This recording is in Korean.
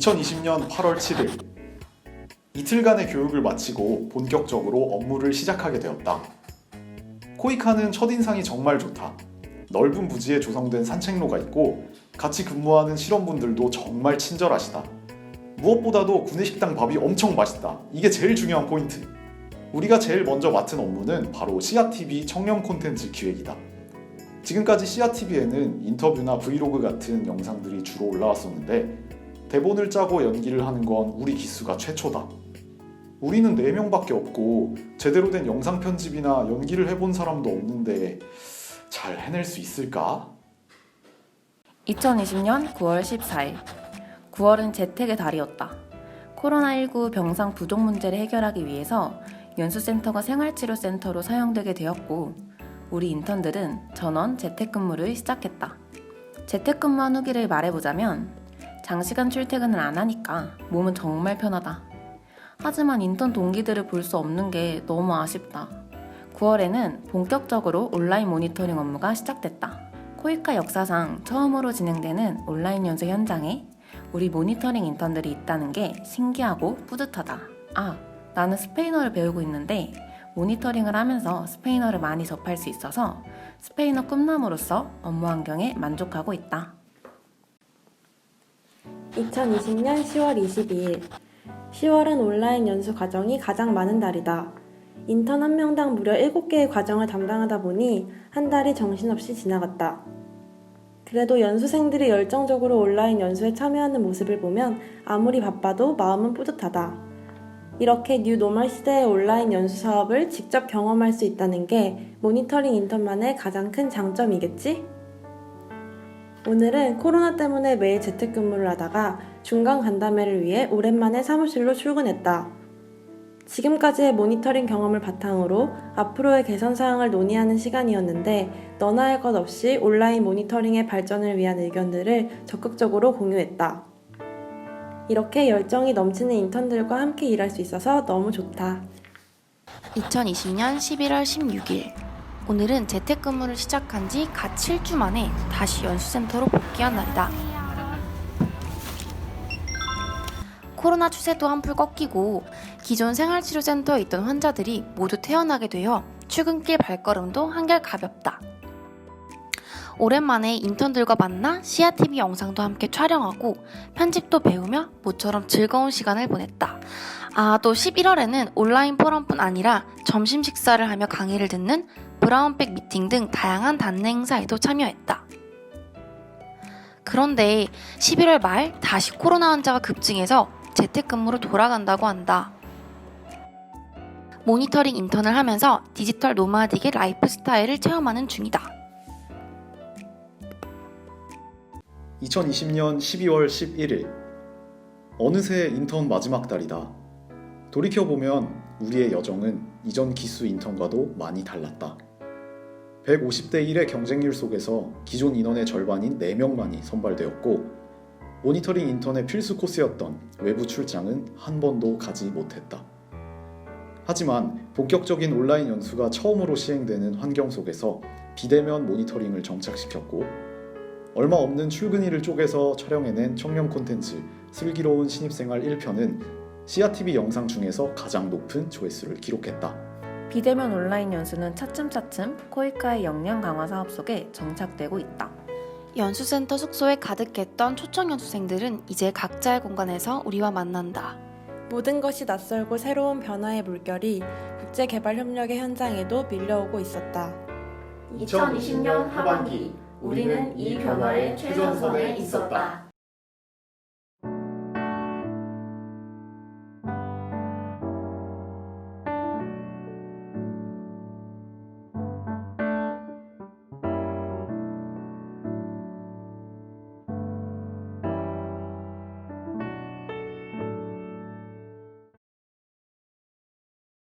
2020년 8월 7일 이틀간의 교육을 마치고 본격적으로 업무를 시작하게 되었다. 코이카는 첫인상이 정말 좋다. 넓은 부지에 조성된 산책로가 있고 같이 근무하는 실험분들도 정말 친절하시다. 무엇보다도 구내식당 밥이 엄청 맛있다. 이게 제일 중요한 포인트. 우리가 제일 먼저 맡은 업무는 바로 CRTV 청렴 콘텐츠 기획이다. 지금까지 CRTV에는 인터뷰나 브이로그 같은 영상들이 주로 올라왔었는데 대본을 짜고 연기를 하는 건 우리 기수가 최초다. 우리는 4명밖에 없고 제대로 된 영상 편집이나 연기를 해본 사람도 없는데 잘 해낼 수 있을까? 2020년 9월 14일 9월은 재택의 달이었다. 코로나19 병상 부족 문제를 해결하기 위해서 연수센터가 생활치료센터로 사용되게 되었고 우리 인턴들은 전원 재택근무를 시작했다. 재택근무한 후기를 말해보자면 장시간 출퇴근을 안 하니까 몸은 정말 편하다. 하지만 인턴 동기들을 볼 수 없는 게 너무 아쉽다. 9월에는 본격적으로 온라인 모니터링 업무가 시작됐다. 코이카 역사상 처음으로 진행되는 온라인 연수 현장에 우리 모니터링 인턴들이 있다는 게 신기하고 뿌듯하다. 나는 스페인어를 배우고 있는데 모니터링을 하면서 스페인어를 많이 접할 수 있어서 스페인어 꿈나무로서 업무 환경에 만족하고 있다. 2020년 10월 22일 10월은 온라인 연수 과정이 가장 많은 달이다. 인턴 한 명당 무려 7개의 과정을 담당하다 보니 한 달이 정신없이 지나갔다. 그래도 연수생들이 열정적으로 온라인 연수에 참여하는 모습을 보면 아무리 바빠도 마음은 뿌듯하다. 이렇게 뉴 노멀 시대의 온라인 연수 사업을 직접 경험할 수 있다는 게 모니터링 인턴만의 가장 큰 장점이겠지? 오늘은 코로나 때문에 매일 재택근무를 하다가 중간 간담회를 위해 오랜만에 사무실로 출근했다. 지금까지의 모니터링 경험을 바탕으로 앞으로의 개선 사항을 논의하는 시간이었는데 너나 할 것 없이 온라인 모니터링의 발전을 위한 의견들을 적극적으로 공유했다. 이렇게 열정이 넘치는 인턴들과 함께 일할 수 있어서 너무 좋다. 2020년 11월 16일 오늘은 재택근무를 시작한 지 갓 7주 만에 다시 연수센터로 복귀한 날이다. 코로나 추세도 한풀 꺾이고 기존 생활치료센터에 있던 환자들이 모두 퇴원하게 되어 출근길 발걸음도 한결 가볍다. 오랜만에 인턴들과 만나 CRTV 영상도 함께 촬영하고 편집도 배우며 모처럼 즐거운 시간을 보냈다. 또 11월에는 온라인 포럼뿐 아니라 점심 식사를 하며 강의를 듣는 브라운백 미팅 등 다양한 단내 행사에도 참여했다. 그런데 11월 말 다시 코로나 환자가 급증해서 재택근무로 돌아간다고 한다. 모니터링 인턴을 하면서 디지털 노마딕의 라이프 스타일을 체험하는 중이다. 2020년 12월 11일 어느새 인턴 마지막 달이다. 돌이켜보면 우리의 여정은 이전 기수 인턴과도 많이 달랐다. 150대 1의 경쟁률 속에서 기존 인원의 절반인 4명만이 선발되었고 모니터링 인턴의 필수 코스였던 외부 출장은 한 번도 가지 못했다. 하지만 본격적인 온라인 연수가 처음으로 시행되는 환경 속에서 비대면 모니터링을 정착시켰고 얼마 없는 출근일을 쪼개서 촬영해낸 청렴 콘텐츠 슬기로운 신입생활 1편은 CRTV 영상 중에서 가장 높은 조회수를 기록했다. 비대면 온라인 연수는 차츰차츰 코이카의 역량 강화 사업 속에 정착되고 있다. 연수센터 숙소에 가득했던 초청 연수생들은 이제 각자의 공간에서 우리와 만난다. 모든 것이 낯설고 새로운 변화의 물결이 국제개발협력의 현장에도 밀려오고 있었다. 2020년 하반기 우리는 이 변화의 최전선에 있었다.